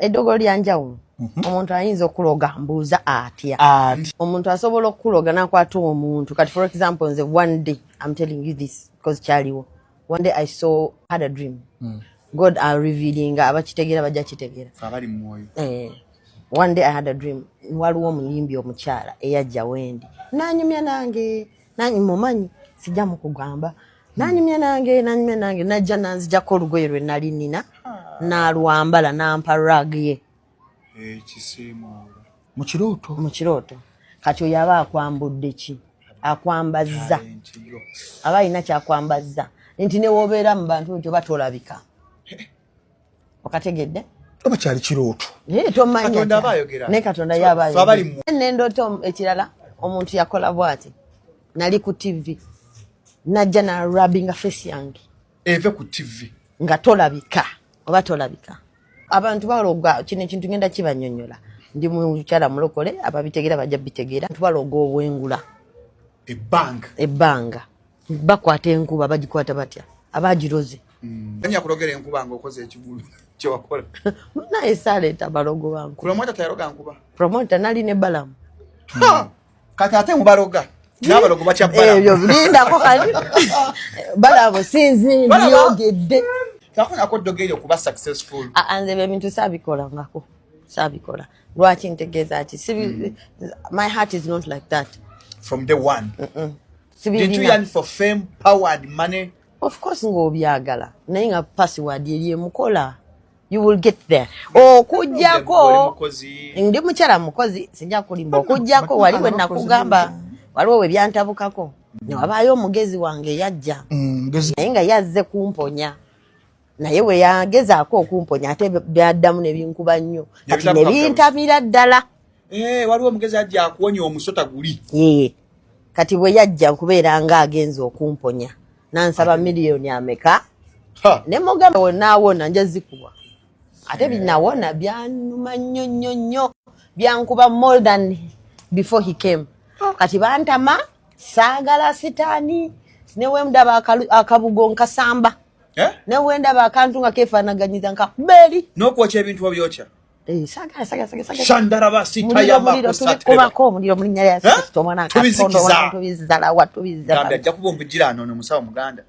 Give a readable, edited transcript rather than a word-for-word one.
Eddogo lyanjawulo. Omuntu ayinza okuloga mbuuza atya. Omuntu asobola okuloga nakwata omuntu. Kati for example nze one day I'm telling you this because kyaliwo. One day I had a dream. God are revealing abakitegera bajja kitegera. Abali mwoyo. One day I had a dream. Waliwo omuyimbi omukyala eyajja wendi. Nanyumya nange mumanyi sijja mukugamba. Nanyumya nange najja nanzijako olugoye lwe nali nina nalwambala nampa rag ye. Ekisiimuula. Mu kirooto. Kati oyo aba akwambudde ki? Akwambazza. Aba alina kyakwambazza. Nti ne wobeera mu bantu ekyo batolabika. Okategedde? Oba kyali kirooto. Tomanya. Katonda abayogera. Ne Katonda yabayogera. N'endooto ekirala omuntu yakola bw'ati. Nali ku TV. Najja na rubbing face yange. Eve ku TV. Nga tolabika. Oba tolabika. Abantu baloga kino ekintu ngenda kibanyonyola. Ndi mukyala mulokole ababitegera bajja bitegera. Abantu baloga obwengula. Ebbanga. Bakwata enkuba bagikwata batya. Abagiroze. Anya kulogera enkuba ng'okoze ekigulu kye wakola. Naye saleeta balogo bangu. Promoter tayaroga nkuba. Promoter nali ne balamu. Kati ate mubaloga. N'abalogo bakya balamu. Ebyo lindako kali. Balamu sinzi byogedde. Kakuna ko dogere okuba successful. Anze ebintu sabikola ngako. Sabikola. Lwaki ntegeeza ati my heart is not like that. From day one. Did you yearn for fame, power and money? Of course ng'obyagala. Naye nga password eri emukola. You will get there. Okujjako ndi mukyala mukozi sijja kulimba okujjako wali bwe nakugamba waliwo we byantabukako. Ne wabaayo omugezi wange yajja. Naye nga yazze kumponya. Naye we yagezaako okumponya ate byaddamu ne binkuba nnyo. Kati ne bintamira ddala. Waliwo omugezi ajja akuwonya omusota guli. Kati bwe yajja kubeera nga agenza okumponya. Nansaba miliyoni ameka. Ne mugamba wonaawona nja zikuwa. Ate binawona byanuma nnyo. Byankuba more than before he came. Kati bantama saagala sitaani. Newe ndaba akabugo nkasamba. Newe ndaba akantu nga kefaanaganyiza nka beri. N'okwokya ebintu wabyokya. Saga. Shandaraba sitayama kusateba. Muliro mulinnya lya Kristo mwana akatondo wa tubizala wa tubizala. Ajja kuba omujira ano musawo muganda.